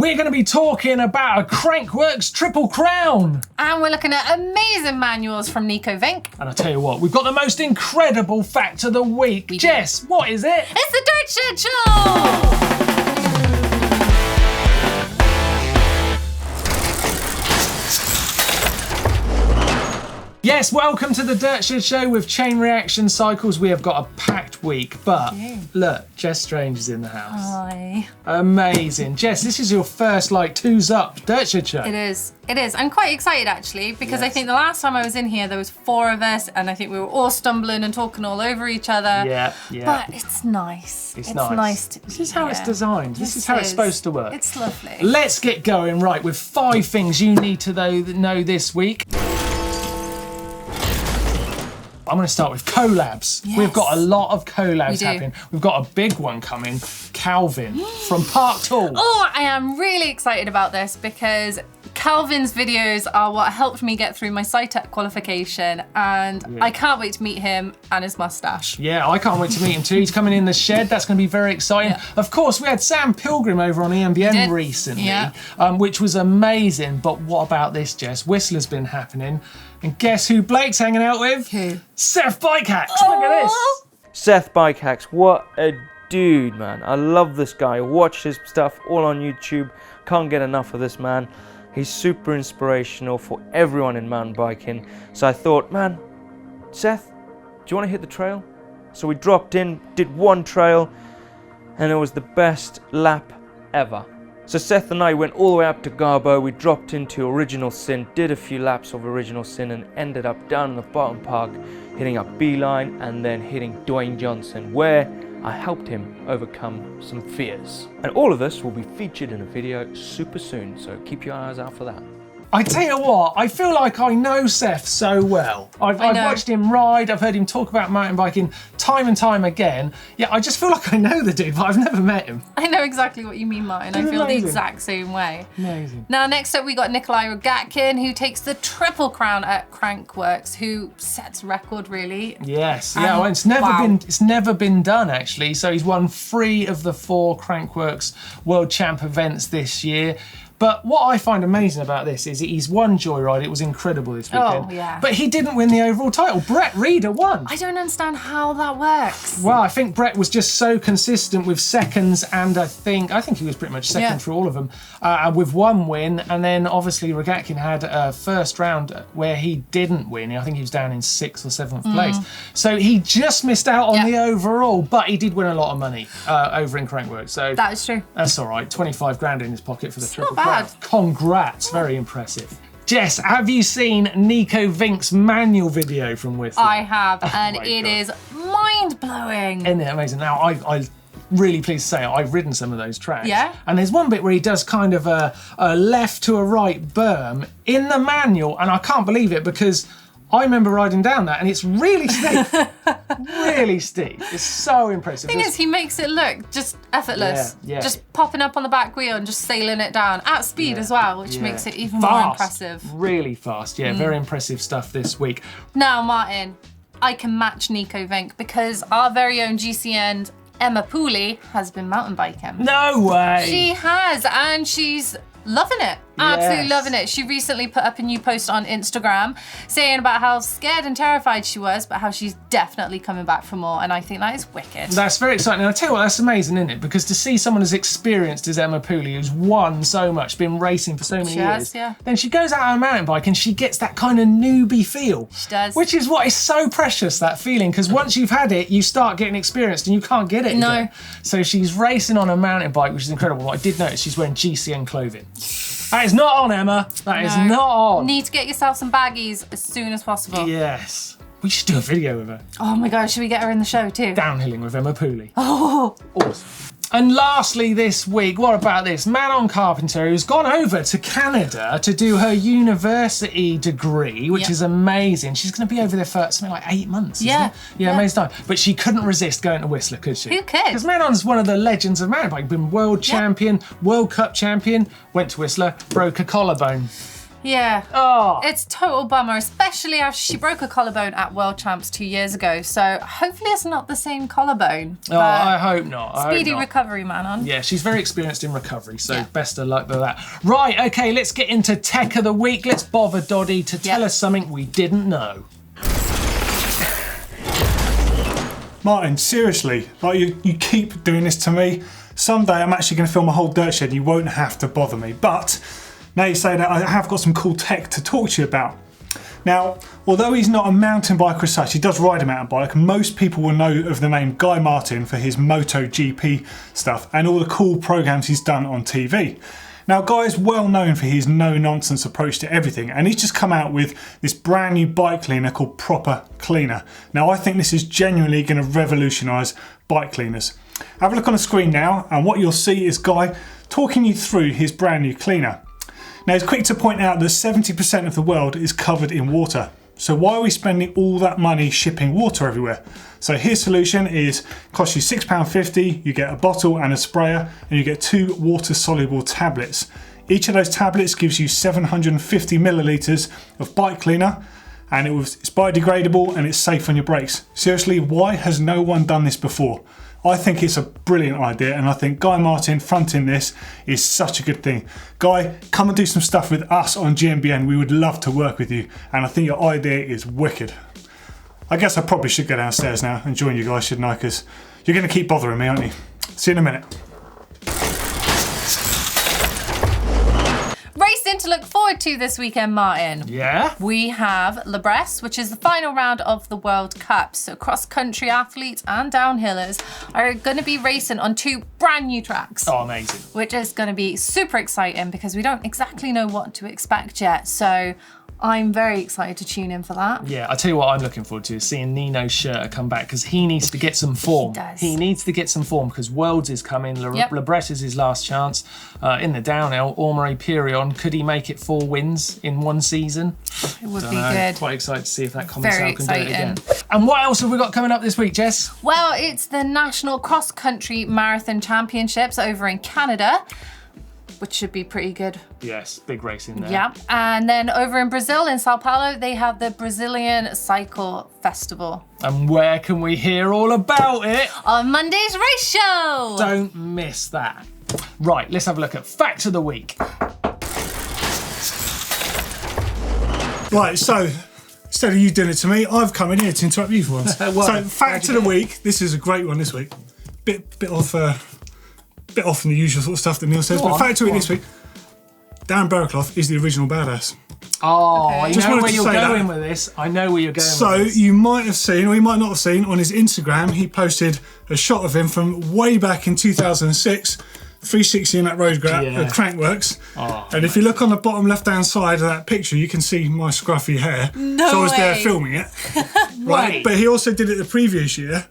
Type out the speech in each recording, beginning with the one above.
we're going to be talking about a Crankworx Triple Crown. And we're looking at amazing manuals from Nico Vink. And I tell you what, we've got the most incredible fact of the week. Jess, what is it? It's the Dirt Shed Show! Yes, welcome to the Dirt Shed Show with Chain Reaction Cycles. We have got a packed week, but look, Jess Strange is in the house. Hi. Amazing. Jess, this is your first, twos up Dirt Shed Show. It is. I'm quite excited, actually, because I think the last time I was in here, there was 4 of us, and I think we were all stumbling and talking all over each other. Yeah. But it's nice. It's nice. This is how it's designed. This is how it's supposed to work. It's lovely. Let's get going, right, with 5 things you need to know this week. I'm going to start with collabs. Yes. We've got a lot of collabs happening. We've got a big one coming, Calvin from Park Tool. Oh, I am really excited about this because Calvin's videos are what helped me get through my SciTech qualification, and I can't wait to meet him and his mustache. Yeah, I can't wait to meet him too. He's coming in the shed. That's going to be very exciting. Yeah. Of course, we had Sam Pilgrim over on EMBN recently, which was amazing. But what about this, Jess? Whistler's been happening. And guess who Blake's hanging out with? Who? Seth Bike Hacks. Look at this. Seth Bike Hacks, what a dude, man. I love this guy. Watch his stuff all on YouTube. Can't get enough of this man. He's super inspirational for everyone in mountain biking. So I thought, man, Seth, do you want to hit the trail? So we dropped in, did 1 trail, and it was the best lap ever. So Seth and I went all the way up to Garbo. We dropped into Original Sin, did a few laps of Original Sin, and ended up down in the bottom park, hitting up Beeline, and then hitting Dwayne Johnson, where I helped him overcome some fears. And all of this will be featured in a video super soon, so keep your eyes out for that. I tell you what, I feel like I know Seth so well. I've watched him ride, I've heard him talk about mountain biking time and time again. Yeah, I just feel like I know the dude, but I've never met him. I know exactly what you mean, Martyn. I feel the exact same way. Amazing. Now, next up, we got Nicholi Rogatkins, who takes the Triple Crown at Crankworx, who sets record, really. Yes, well, it's never been done, actually. So he's won 3 of the 4 Crankworx World Champ events this year. But what I find amazing about this is he's won Joyride. It was incredible this weekend. Oh, yeah. But he didn't win the overall title. Brett Reader won. I don't understand how that works. Well, I think Brett was just so consistent with seconds, and I think he was pretty much second through all of them, with 1 win. And then obviously Rogatkin had a first round where he didn't win. I think he was down in 6th or 7th place. So he just missed out on the overall, but he did win a lot of money over in Crankworx. So that is true. That's all right. 25 grand in his pocket for the triple. Not bad. Congrats, very impressive. Jess, have you seen Nico Vink's manual video from Whistler? I have, and it is mind-blowing. Isn't it amazing? Now, I really pleased to say I've ridden some of those tracks. Yeah. And there's one bit where he does kind of a left to a right berm in the manual, and I can't believe it because I remember riding down that and it's really steep. Really steep. It's so impressive. The thing is, he makes it look just effortless. Yeah. Just popping up on the back wheel and just sailing it down at speed as well, which makes it even more impressive. Really fast. Yeah, very impressive stuff this week. Now, Martyn, I can match Nico Vink because our very own GCN Emma Pooley has been mountain biking. No way. She has, and she's loving it. Absolutely loving it. She recently put up a new post on Instagram saying about how scared and terrified she was, but how she's definitely coming back for more, and I think that is wicked. That's very exciting. And I tell you what, that's amazing, isn't it? Because to see someone as experienced as Emma Pooley, who's won so much, been racing for so many years, then she goes out on a mountain bike and she gets that kind of newbie feel. She does. Which is what is so precious, that feeling, because once you've had it, you start getting experienced and you can't get it again. So she's racing on a mountain bike, which is incredible. What I did notice, she's wearing GCN clothing. That is not on, Emma. That is not on. Need to get yourself some baggies as soon as possible. Yes. We should do a video with her. Oh my gosh, should we get her in the show too? Downhilling with Emma Pooley. Oh. Awesome. And lastly this week, what about this? Manon Carpenter, who's gone over to Canada to do her university degree, which is amazing. She's going to be over there for something like 8 months, isn't it? Yeah, amazing time. But she couldn't resist going to Whistler, could she? Who could? Because Manon's one of the legends of mountain biking, been world champion, World Cup champion, went to Whistler, broke a collarbone. Yeah. Oh. It's total bummer, especially after she broke a collarbone at World Champs 2 years ago. So hopefully it's not the same collarbone. Oh, I hope not. Speedy recovery, man. Yeah, she's very experienced in recovery, so best of luck with that. Right, okay, let's get into Tech of the Week. Let's bother Doddy to tell us something we didn't know. Martyn, seriously, like you keep doing this to me. Someday I'm actually going to film a whole dirt shed. You won't have to bother me. But now you say that, I have got some cool tech to talk to you about. Now, although he's not a mountain biker as such, he does ride a mountain bike. Most people will know of the name Guy Martyn for his MotoGP stuff and all the cool programs he's done on TV. Now, Guy is well known for his no-nonsense approach to everything, and he's just come out with this brand new bike cleaner called Proper Cleaner. Now, I think this is genuinely going to revolutionise bike cleaners. Have a look on the screen now, and what you'll see is Guy talking you through his brand new cleaner. Now, it's quick to point out that 70% of the world is covered in water. So why are we spending all that money shipping water everywhere? So his solution is, costs you £6.50, you get a bottle and a sprayer, and you get 2 water-soluble tablets. Each of those tablets gives you 750 millilitres of bike cleaner, and it's biodegradable and it's safe on your brakes. Seriously, why has no one done this before? I think it's a brilliant idea, and I think Guy Martyn fronting this is such a good thing. Guy, come and do some stuff with us on GMBN. We would love to work with you, and I think your idea is wicked. I guess I probably should go downstairs now and join you guys, shouldn't I? Because you're going to keep bothering me, aren't you? See you in a minute. Racing to look forward to this weekend, Martyn. Yeah? We have Bresse, which is the final round of the World Cup. So cross-country athletes and downhillers are going to be racing on 2 brand new tracks. Oh, amazing. Which is going to be super exciting because we don't exactly know what to expect yet. So I'm very excited to tune in for that. Yeah, I tell you what I'm looking forward to is seeing Nino Schurter come back, because he needs to get some form. He does. He needs to get some form because Worlds is coming. Bresse is his last chance. In the downhill, Ormery Pirion, could he make it 4 wins in 1 season? It would be good. Quite excited to see if that Very Commensal can do it again. exciting. And what else have we got coming up this week, Jess? Well, it's the National Cross Country Marathon Championships over in Canada, which should be pretty good. Yes, big race in there. Yeah, and then over in Brazil, in Sao Paulo, they have the Brazilian Cycle Festival. And where can we hear all about it? On Monday's race show! Don't miss that. Right, let's have a look at Fact of the Week. Right, so instead of you doing it to me, I've come in here to interrupt you for once. Well, so, Fact of the Week, this is a great one this week. Bit off from the usual sort of stuff that Neil says, but Fact of the Week this week, Darren Bergclough is the original badass. Oh, I Just know wanted where to you're say going that. with this. I know where you're going So with this. you might have seen, or you might not have seen, on his Instagram, he posted a shot of him from way back in 2006, 360 in that road grab at Crankworx. Oh, and if you look on the bottom left-hand side of that picture, you can see my scruffy hair. No So I was there way. filming it. Right, Wait. but he also did it the previous year.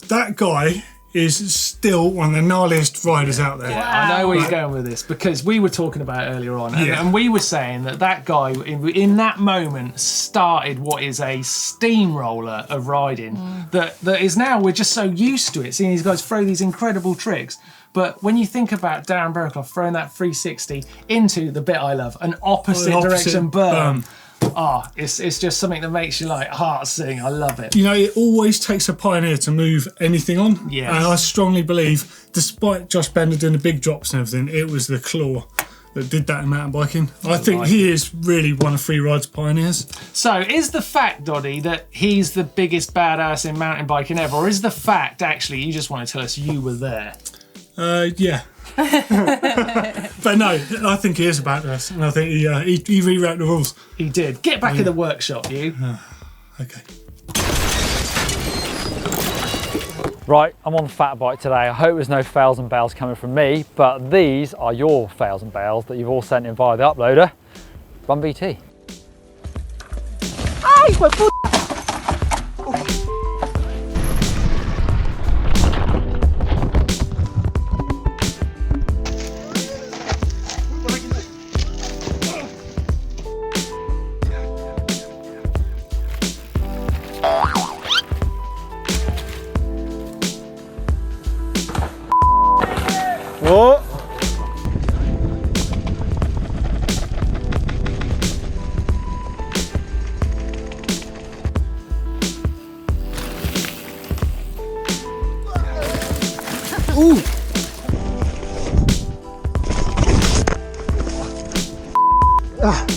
That guy is still one of the gnarliest riders out there. I know where you're going with this, because we were talking about it earlier on, and, Yeah. and we were saying that guy in that moment started what is a steamroller of riding that is now, we're just so used to it, seeing these guys throw these incredible tricks. But when you think about Darren Bergclough throwing that 360 into the bit I love, an opposite direction berm. It's just something that makes your heart sing. I love it. You know, it always takes a pioneer to move anything on. Yes. And I strongly believe, despite Josh Bender doing the big drops and everything, it was the Claw that did that in mountain biking. I think he is really one of free ride's pioneers. So is the fact, Doddy, that he's the biggest badass in mountain biking ever, or is the fact actually you just want to tell us you were there? Yeah. But no, I think he is a badass, and I think he rewrote the rules. He did. Get back in the workshop, you. Okay. Right, I'm on the fat bike today. I hope there's no fails and bails coming from me, but these are your fails and bails that you've all sent in via the uploader. Run BT. Whoa. Oh,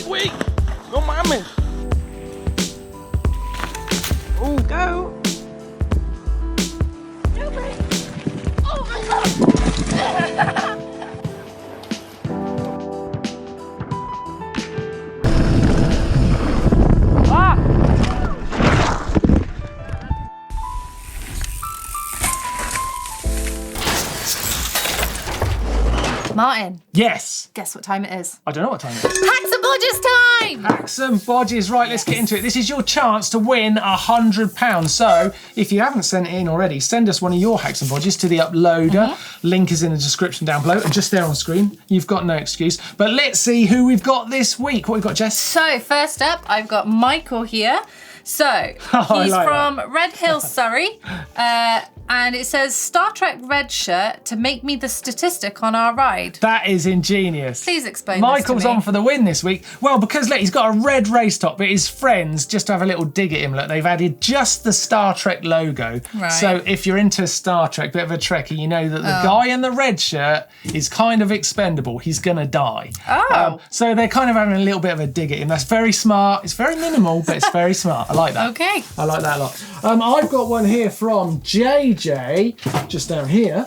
wait, no mames. Oh, go. Martyn, Yes. guess what time it is? I don't know what time it is. Hacks and bodges time! Hacks and bodges. Right, let's get into it. This is your chance to win £100. So if you haven't sent it in already, send us one of your hacks and bodges to the uploader. Link is in the description down below and just there on screen. You've got no excuse. But let's see who we've got this week. What have we got, Jess? So first up, I've got Michael here. So he's like from Red Hill, Surrey. And it says, Star Trek red shirt to make me the statistic on our ride. That is ingenious. Please explain Michael's this to me. on for the win this week. Well, because look, he's got a red race top, but his friends, just to have a little dig at him, look, they've added just the Star Trek logo. Right. So if you're into Star Trek, bit of a Trekkie, you know that the guy in the red shirt is kind of expendable. He's gonna die. Oh. So they're kind of having a little bit of a dig at him. That's very smart. It's very minimal, but it's very smart. I like that. Okay. I like that a lot. I've got one here from JJ, just down here,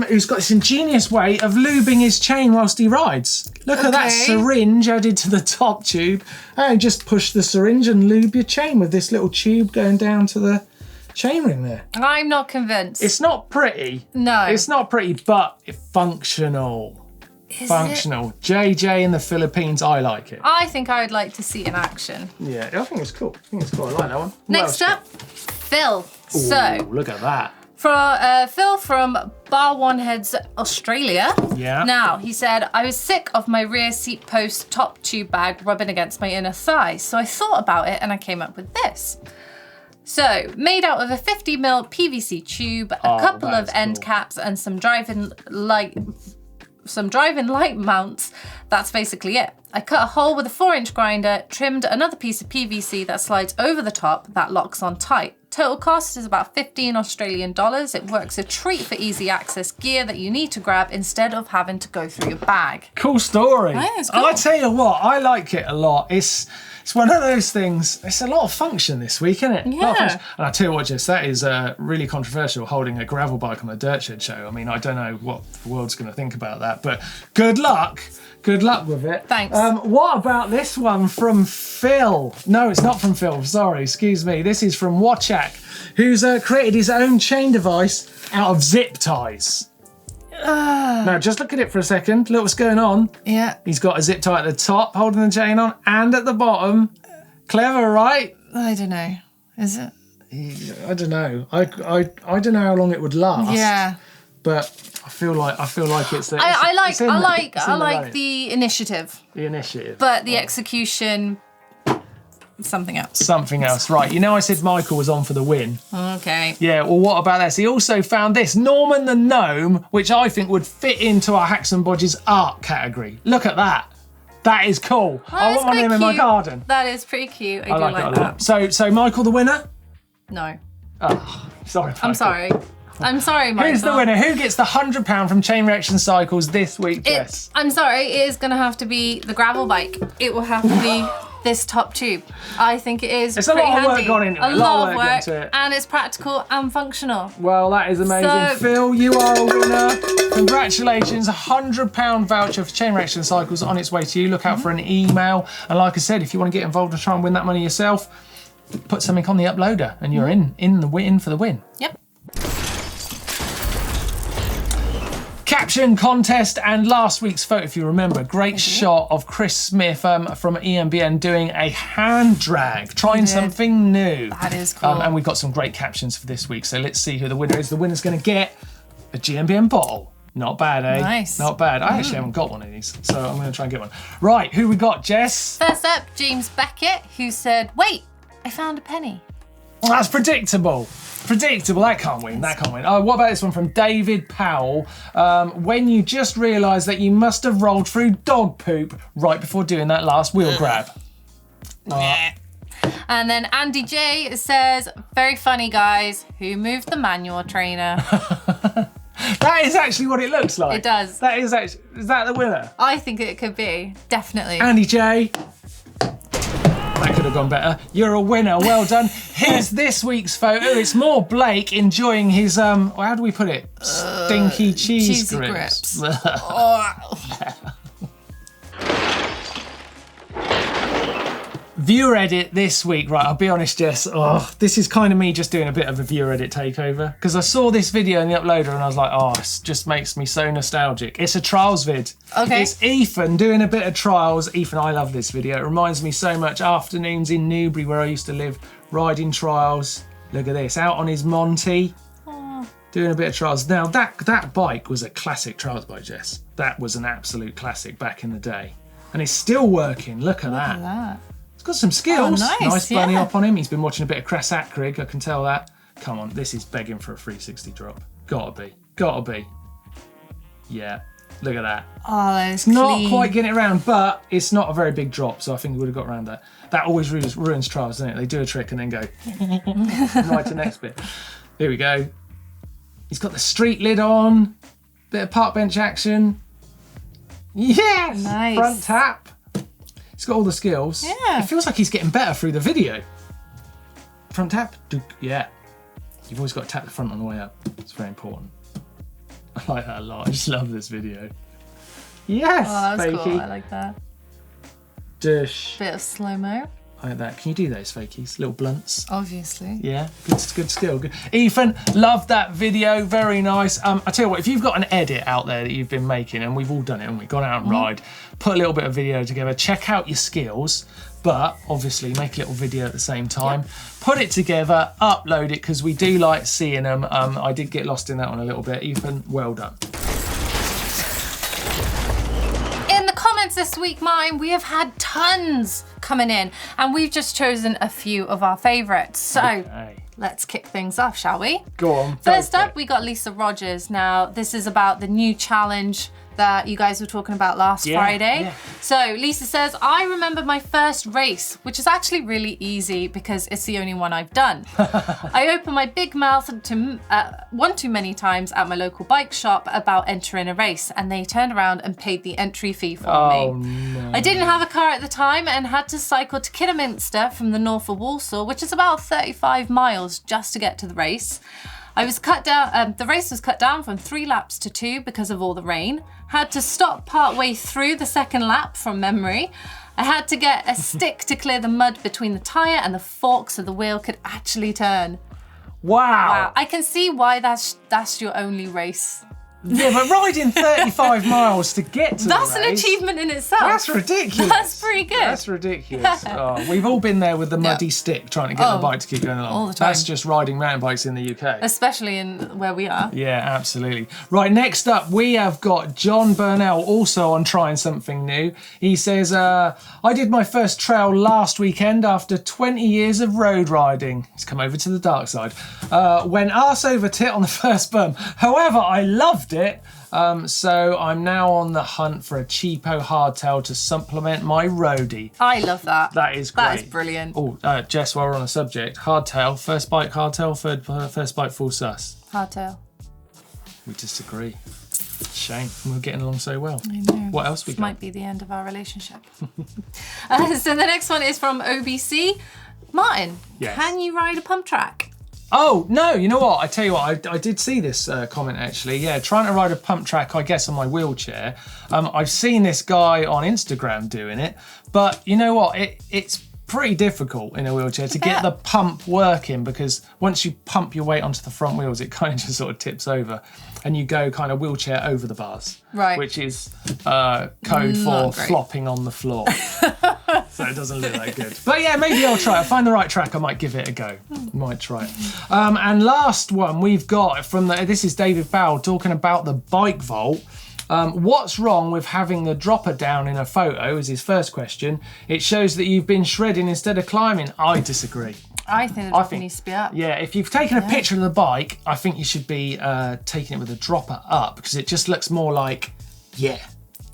who's got this ingenious way of lubing his chain whilst he rides. Look at that syringe added to the top tube. And just push the syringe and lube your chain with this little tube going down to the chainring there. I'm not convinced. It's not pretty. No. It's not pretty, but it's functional. Is Functional. JJ in the Philippines, I like it. I think I would like to see in action. Yeah, I think it's cool. I like that one. What Next else? up, Phil. Ooh, So, look at that. Phil from Bar One Heads, Australia. Yeah. Now, he said, I was sick of my rear seat post top tube bag rubbing against my inner thigh, so I thought about it and I came up with this. So, made out of a 50mm PVC tube, a couple of end caps and some driving light mounts. That's basically it. I cut a hole with a 4-inch grinder, trimmed another piece of PVC that slides over the top that locks on tight. Total cost is about 15 Australian dollars. It works a treat for easy access gear that you need to grab instead of having to go through your bag. Cool story. Yeah, it's cool. I tell you what, I like it a lot. It's one of those things, it's a lot of function this week, isn't it? Yeah. And I tell you what, Jess, that is really controversial, holding a gravel bike on a dirt shed show. I mean, I don't know what the world's going to think about that, but good luck. Good luck with it. Thanks. What about this one from Phil? No, it's not from Phil. Sorry, excuse me. This is from Wachak, who's created his own chain device out of zip ties. Now, just look at it for a second. Look what's going on. Yeah. He's got a zip tie at the top, holding the chain on, and at the bottom. Clever, right? I don't know. Is it? I don't know. I don't know how long it would last. Yeah. But I feel like it's. I I like the initiative, the initiative, but the execution, something else. something else. Right. You know, I said Michael was on for the win. Okay. Yeah. Well, what about this? He also found this Norman the Gnome, which I think would fit into our Hacks and Bodges art category. Look at that. That is cool. I want one of them in my garden. That is pretty cute. I do like like it a lot. that. So Michael the winner? No. Oh, sorry. Michael. I'm sorry. I'm sorry, Michael. Who's the winner? Who gets the £100 from Chain Reaction Cycles this week, Jess? I'm sorry, it is going to have to be the gravel bike. It will have to be this top tube. I think it is It's a pretty lot of work handy. gone into it. A lot of work work, into it. and it's practical and functional. Well, that is amazing. So- Phil, you are a winner. Congratulations. £100 voucher for Chain Reaction Cycles on its way to you. Look out for an email. And like I said, if you want to get involved and try and win that money yourself, put something on the uploader and you're in for the win. Yep. Caption Contest, and last week's photo, if you remember, great shot of Chris Smith from EMBN doing a hand drag, trying something new. That is cool. And we've got some great captions for this week, so let's see who the winner is. The winner's going to get a GMBN bottle. Not bad, eh? Nice. Not bad. I actually haven't got one of these, so I'm going to try and get one. Right, who we got, Jess? First up, James Beckett, who said, wait, I found a penny. Well, that's predictable. Predictable, that can't win, that can't win. Oh, what about this one from David Powell? When you just realised that you must have rolled through dog poop right before doing that last wheel grab. And then Andy J says, very funny guys, who moved the manual trainer? That is actually what it looks like. It does. That is actually, is that the winner? I think it could be, definitely. Andy J. That could have gone better. You're a winner, well done. Here's this week's photo. It's more Blake enjoying his, how do we put it? Stinky cheesy grips. Viewer edit this week, right, I'll be honest, Jess, this is kind of me just doing a bit of a viewer edit takeover, because I saw this video in the uploader and I was like, it just makes me so nostalgic. It's a trials vid. Okay. It's Ethan doing a bit of trials. Ethan, I love this video. It reminds me so much afternoons in Newbury where I used to live, riding trials. Look at this, out on his Monty, doing a bit of trials. Now, that bike was a classic trials bike, Jess. That was an absolute classic back in the day. And it's still working, look at that. Got some skills. Oh, nice bunny up on him. He's been watching a bit of Cress Ackrig, I can tell that. Come on, this is begging for a 360 drop. Gotta be. Yeah, look at that. Oh, that's Not quite getting it around, but it's not a very big drop, so I think we would have got around that. That always ruins trials, doesn't it? They do a trick and then go right to the next bit. Here we go. He's got the street lid on, bit of park bench action. Yes! Nice. Front tap. He's got all the skills. Yeah. It feels like he's getting better through the video. Front tap. Yeah. You've always got to tap the front on the way up. It's very important. I like that a lot. I just love this video. Yes, Oh, that's fakey. cool. I like that. Dush. Bit of slow-mo. I like that. Can you do those fakies? Little blunts. Obviously. Yeah, good skill. Good. Ethan, love that video. Very nice. I tell you what, if you've got an edit out there that you've been making, and we've all done it, and we've gone out and ride, put a little bit of video together, check out your skills, but obviously make a little video at the same time. Yep. Put it together, upload it, because we do like seeing them. I did get lost in that one a little bit. Ethan, well done. This week, Martyn, we have had tons coming in, and we've just chosen a few of our favourites. So let's kick things off, shall we? Go on. First up, we got Lisa Rogers. Now, this is about the new challenge that you guys were talking about last Friday. Yeah. So Lisa says, I remember my first race, which is actually really easy because it's the only one I've done. I opened my big mouth one too many times at my local bike shop about entering a race, and they turned around and paid the entry fee for me. No. I didn't have a car at the time and had to cycle to Kidderminster from the north of Walsall, which is about 35 miles just to get to the race. I was cut down. The race was cut down from 3 laps to 2 because of all the rain. Had to stop partway through the second lap from memory. I had to get a stick to clear the mud between the tyre and the fork so the wheel could actually turn. Wow. I can see why that's your only race. Yeah, but riding 35 miles to get to That's the an race, achievement in itself. That's ridiculous. That's pretty good. That's ridiculous. We've all been there with the muddy stick trying to get the bike to keep going along. All the time. That's just riding mountain bikes in the UK. Especially in where we are. Yeah, absolutely. Right, next up, we have got John Burnell, also on trying something new. He says, I did my first trail last weekend after 20 years of road riding. He's come over to the dark side. Went arse over tit on the first bump. However, I loved it. So I'm now on the hunt for a cheapo hardtail to supplement my roadie. I love that. That is great. That is brilliant. Oh, Jess, while we're on the subject, hardtail, first bike hardtail, first bike full sus. Hardtail. We disagree. Shame. We're getting along so well. I know. What else we got? Might be the end of our relationship. So the next one is from OBC. Martyn, Yes. Can you ride a pump track? Oh, no, you know what? I tell you what, I did see this comment actually. Yeah, trying to ride a pump track, I guess, on my wheelchair. I've seen this guy on Instagram doing it, but you know what? It's pretty difficult in a wheelchair to get the pump working, because once you pump your weight onto the front wheels, it kind of just sort of tips over and you go kind of wheelchair over the bars, right? Which is code for flopping on the floor. So it doesn't look that good. But yeah, maybe I'll try it. I'll find the right track, I might give it a go. Might try it. And last one we've got from this is David Bowell talking about the bike vault. What's wrong with having the dropper down in a photo is his first question. It shows that you've been shredding instead of climbing. I disagree. I think the dropper needs to be up. Yeah, if you've taken a picture of the bike, I think you should be taking it with the dropper up, because it just looks more like, yeah.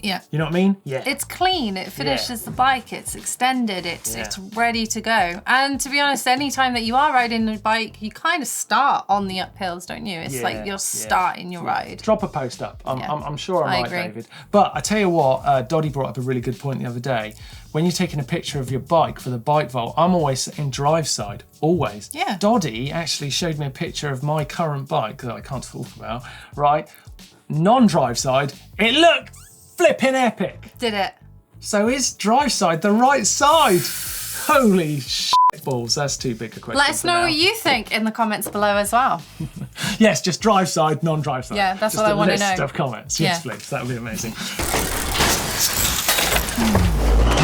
You know what I mean? Yeah. It's clean, it finishes the bike, it's extended, it's ready to go. And to be honest, anytime that you are riding a bike, you kind of start on the uphills, don't you? It's like you're starting your ride. Drop a post up. I'm sure I'm right, David. But I tell you what, Doddy brought up a really good point the other day. When you're taking a picture of your bike for the bike vault, I'm always in drive side, always. Yeah. Doddy actually showed me a picture of my current bike that I can't talk about, right? Non-drive side, it looked flipping epic. Did it? So is drive side the right side? Holy shit balls, that's too big a question. Let us know what you think in the comments below as well. Yes, just drive side, non-drive side. Yeah, that's what I want to know. Just a list of comments. Yes, please, that would be amazing.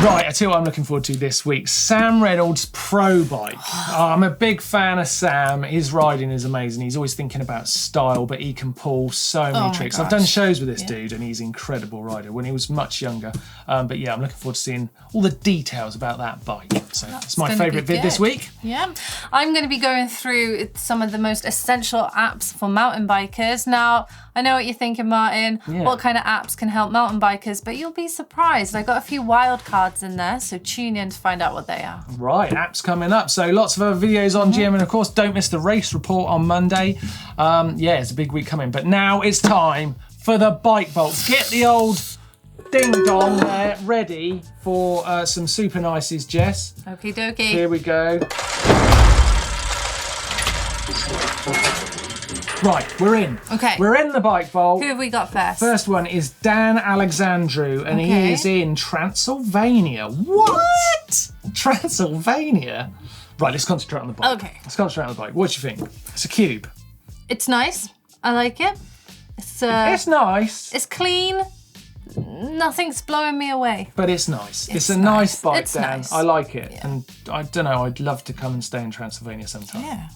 Right, I tell you what I'm looking forward to this week. Sam Reynolds' pro bike. I'm a big fan of Sam. His riding is amazing. He's always thinking about style, but he can pull so many tricks. I've done shows with this dude, and he's an incredible rider when he was much younger. But yeah, I'm looking forward to seeing all the details about that bike. So it's my favourite vid this week. Yeah, I'm going to be going through some of the most essential apps for mountain bikers. Now, I know what you're thinking, Martyn. Yeah. What kind of apps can help mountain bikers? But you'll be surprised. I got a few wild cards in there, so tune in to find out what they are. Right, apps coming up. So lots of other videos on GM, and of course, don't miss the race report on Monday. Yeah, it's a big week coming. But now it's time for the bike vaults. Get the old ding dong there ready for some super nices, Jess. Okie dokie. Here we go. Right, we're in. Okay. We're in the bike vault. Who have we got first? First one is Dan Alexandru, and he is in Transylvania. What? Transylvania? Right, let's concentrate on the bike. Okay. Let's concentrate on the bike. What do you think? It's a cube. It's nice. I like it. It's nice. It's clean. Nothing's blowing me away. But it's nice. It's a nice bike, it's Dan. Nice. I like it. Yeah. And I don't know, I'd love to come and stay in Transylvania sometime. Yeah.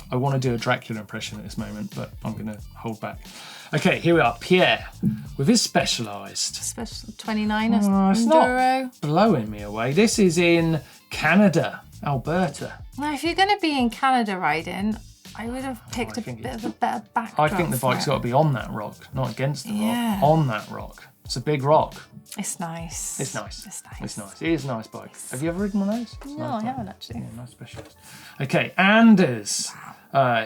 I want to do a Dracula impression at this moment, but I'm going to hold back. Okay, here we are. Pierre, with his Specialized. Special 29 it's Enduro. Not blowing me away. This is in Canada, Alberta. Now, if you're going to be in Canada riding, I would have picked a bit of a better backdrop. I think the bike's got to be on that rock, not against the rock. On that rock. It's a big rock. It's nice. It's nice. It's nice. It's nice. It is a nice bike. Have you ever ridden one of those? No, I haven't actually. Yeah, nice Specialist. Okay, Anders.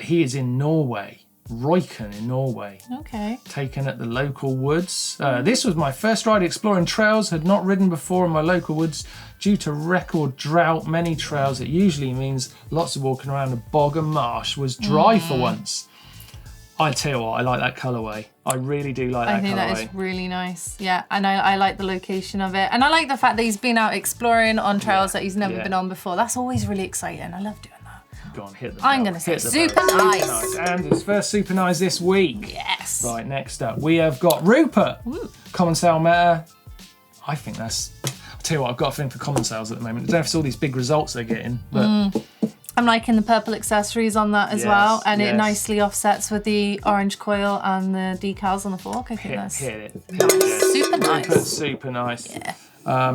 He is in Norway. Royken in Norway. Okay. Taken at the local woods. This was my first ride exploring trails. Had not ridden before in my local woods due to record drought. Many trails. It usually means lots of walking around a bog and marsh. Was dry for once. I tell you what, I like that colourway. I really do like that colourway. I think that is really nice. Yeah, and I like the location of it. And I like the fact that he's been out exploring on trails that he's never been on before. That's always really exciting. I love doing that. Go on, hit the I'm going to say super nice. And his first super nice this week. Yes. Right, next up, we have got Rupert. Common Sale Meta. I think that's... I'll tell you what, I've got a thing for Common Sales at the moment. I don't know if it's all these big results they're getting, but... I'm liking the purple accessories on that as well, and it nicely offsets with the orange coil and the decals on the fork. I think that's hit it. Nice. Super nice. Rupert's super nice. Yeah.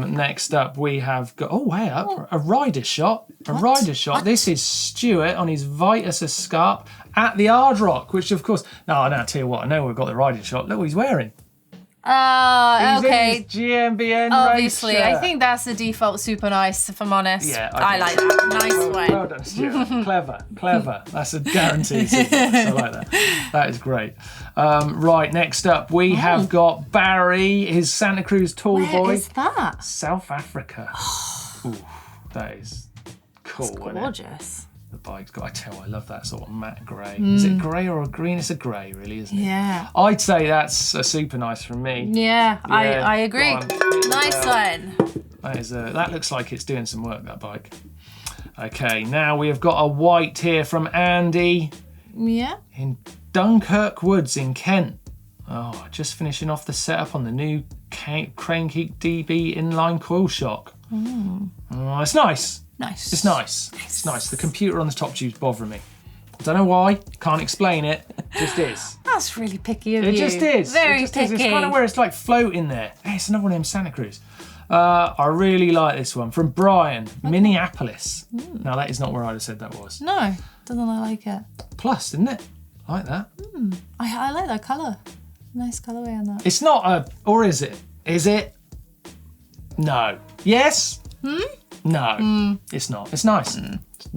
Next up, we have got a rider shot. A rider shot. This is Stuart on his Vitus Escarp at the Hard Rock, which of course. No, I tell you what. I know we've got the rider shot. Look what he's wearing. Okay. He's in his GMBN Obviously, race shirt. I think that's the default super nice, if I'm honest. Yeah, I like that. Nice one. Well done, Stuart. Clever. That's a guaranteed super nice. I like that. That is great. Right, next up, we have got Barry, his Santa Cruz tall boy. Where is that? South Africa. Ooh, that is cool. It's gorgeous. The bike's got, I tell you, I love that sort of matte grey. Is it grey or a green? It's a grey, really, isn't it? Yeah. I'd say that's a super nice from me. Yeah, I agree. Go on. Nice one. That looks like it's doing some work, that bike. Okay, now we have got a white here from Andy. Yeah. In Dunkirk Woods in Kent. Oh, just finishing off the setup on the new Crankworx DB inline coil shock. Oh, it's nice. Nice. It's nice. It's nice. The computer on the top tube's bothering me. I don't know why. Can't explain it. Just is. That's really picky of you. It just is. Very it just picky. Is. It's kind of where it's like floating there. Hey, it's another one of them Santa Cruz. I really like this one from Brian, Minneapolis. Now that is not where I'd have said that was. No, doesn't look like it. Plus, isn't it? I like that. I like that colour. Nice colourway on that. It's not a, or is it? Is it? No. Yes? No, it's not. It's nice.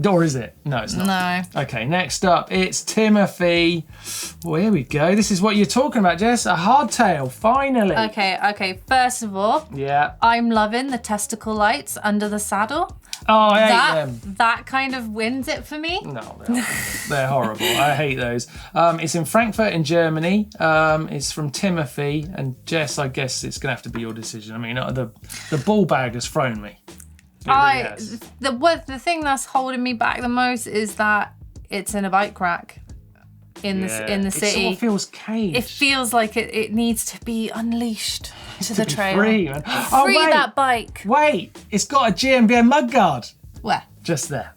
Or is it? No, it's not. No. Okay, next up, it's Timothy. Well, here we go. This is what you're talking about, Jess. A hardtail, finally. Okay. First of all, Yeah. I'm loving the testicle lights under the saddle. Oh, I hate them. That kind of wins it for me. No, they're horrible. I hate those. It's in Frankfurt in Germany. It's from Timothy. And Jess, I guess it's going to have to be your decision. I mean, the ball bag has thrown me. The thing that's holding me back the most is that it's in a bike rack in the city. It sort of feels caged. It feels like it needs to be unleashed to the trail. Free, man. Free that bike. Wait, it's got a GMBM mudguard. Where? Just there.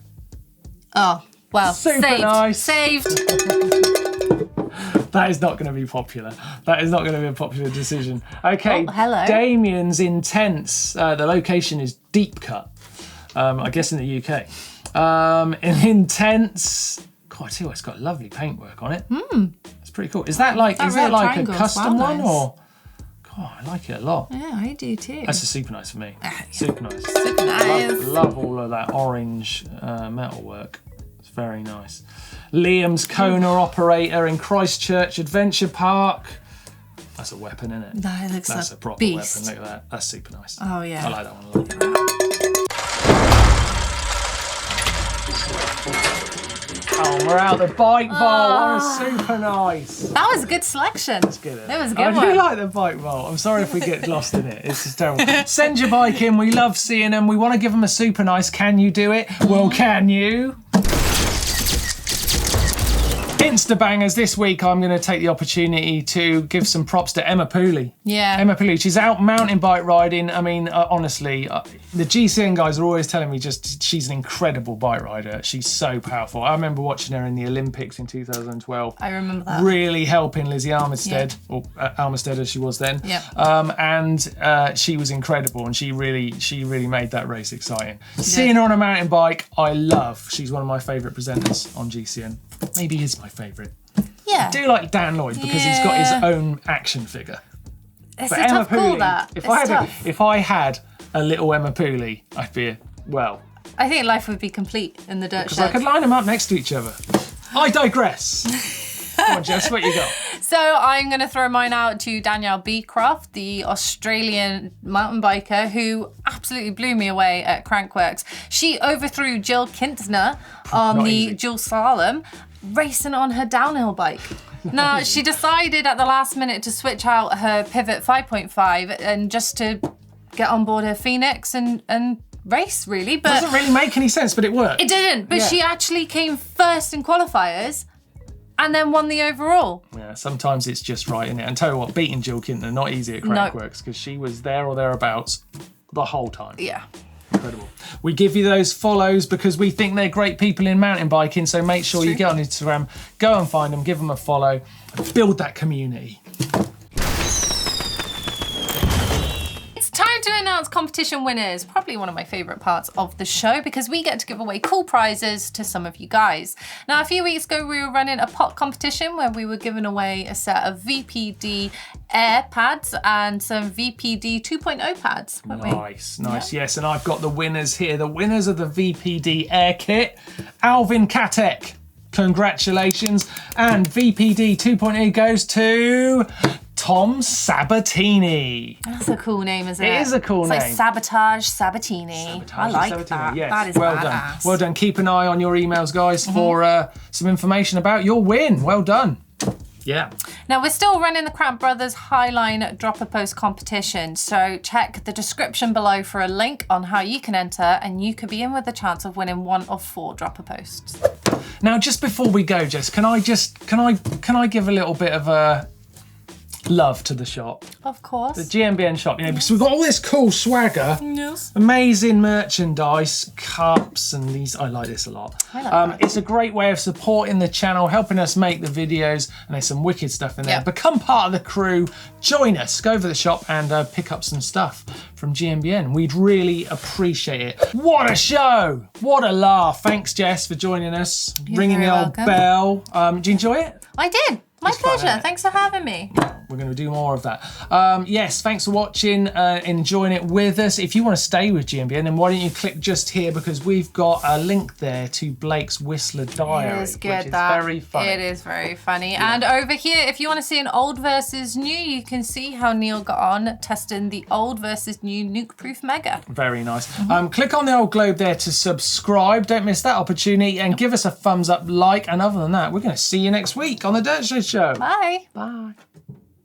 Oh, well, Super saved. nice. Saved. That is not going to be popular. That is not going to be a popular decision. Okay, Oh, hello. Damien's Intense. The location is Deep Cut. I guess in the UK. In Intense. God, I tell you what, it's got lovely paintwork on it. It's pretty cool. Is that like, is that red like a triangle's custom well one nice. or? God, I like it a lot. Yeah, I do too. That's a super nice for me. Super nice. Super nice. Love all of that orange metalwork. It's very nice. Liam's Kona Operator in Christchurch Adventure Park. That's a weapon, isn't it? That looks That's like a proper beast. weapon. Look at that. That's super nice. Oh yeah. I like that one a lot. Oh, we're out the bike vault. That was super nice. That was a good selection. That's good. That was a I good do one. like the bike vault. I'm sorry if we get lost in it. It's just terrible. Send your bike in. We love seeing them. We want to give them a super nice. Can you do it? Well, can you? Insta bangers this week. I'm going to take the opportunity to give some props to Emma Pooley. Yeah. Emma Pooley. She's out mountain bike riding. I mean, honestly, the GCN guys are always telling me just she's an incredible bike rider. She's so powerful. I remember watching her in the Olympics in 2012. I remember that. Really helping Lizzie Armistead, or Armistead as she was then. Yeah. And she was incredible, and she really made that race exciting. Seeing her on a mountain bike, I love. She's one of my favourite presenters on GCN. Maybe he's my favourite. Yeah. I do like Dan Lloyd because he's got his own action figure. It's But a Emma tough call, Pooley, that. if I had a little Emma Pooley, I'd be I think life would be complete in the dirt because I shed. could line them up next to each other. I digress. Come on, Jess, what you got? So I'm going to throw mine out to Danielle Beecroft, the Australian mountain biker who absolutely blew me away at Crankworx. She overthrew Jill Kintner on Not the easy. dual slalom, racing on her downhill bike. Now, she decided at the last minute to switch out her Pivot 5.5 and just to get on board her Phoenix and race, really. But Doesn't really make any sense, but it worked. it didn't. But Yeah. she actually came first in qualifiers and then won the overall. Yeah, sometimes it's just right, innit? And tell you what, beating Jill Kintner, not easy at Crankworx because she was there or thereabouts the whole time. Yeah. Incredible. We give you those follows because we think they're great people in mountain biking, so make sure you get on Instagram, go and find them, give them a follow, build that community. It's time to announce competition winners. Probably one of my favourite parts of the show because we get to give away cool prizes to some of you guys. Now, a few weeks ago, we were running a pot competition where we were giving away a set of VPD Air pads and some VPD 2.0 pads, weren't we? Nice, yes. And I've got the winners here. The winners of the VPD Air Kit, Alvin Katek. Congratulations. And VPD 2.0 goes to Tom Sabatini. That's a cool name, isn't it? It is a cool it's name. Like Sabotage Sabatini. I like Sabatini, that. yes. That is well badass. done. Well done. Keep an eye on your emails, guys, for some information about your win. Well done. Yeah. Now, we're still running the Crankbrothers Highline Dropper Post competition, so check the description below for a link on how you can enter, and you could be in with a chance of winning one of 4 dropper posts. Now, just before we go, Jess, can I give a little bit of a love to the shop? Of course. The GMBN shop, you know, because we've got all this cool swagger, Yes. amazing merchandise, cups, and these. I like this a lot. I like that. It's a great way of supporting the channel, helping us make the videos, and there's some wicked stuff in there. Yeah. Become part of the crew, join us, go over the shop and pick up some stuff from GMBN. We'd really appreciate it. What a show! What a laugh! Thanks, Jess, for joining us, ringing the very old welcome. bell. Do you enjoy it? I did. My It's fun, pleasure. isn't it? Thanks for having me. We're going to do more of that. Yes, thanks for watching, enjoying it with us. If you want to stay with GMBN, then why don't you click just here, because we've got a link there to Blake's Whistler Diary, It is good, which is that. very funny. It is very funny. And over here, if you want to see an old versus new, you can see how Neil got on testing the old versus new nuke-proof Mega. Very nice. Click on the old globe there to subscribe. Don't miss that opportunity, and give us a thumbs up, like, and other than that, we're going to see you next week on The Dirt Shed Show. Bye. Bye.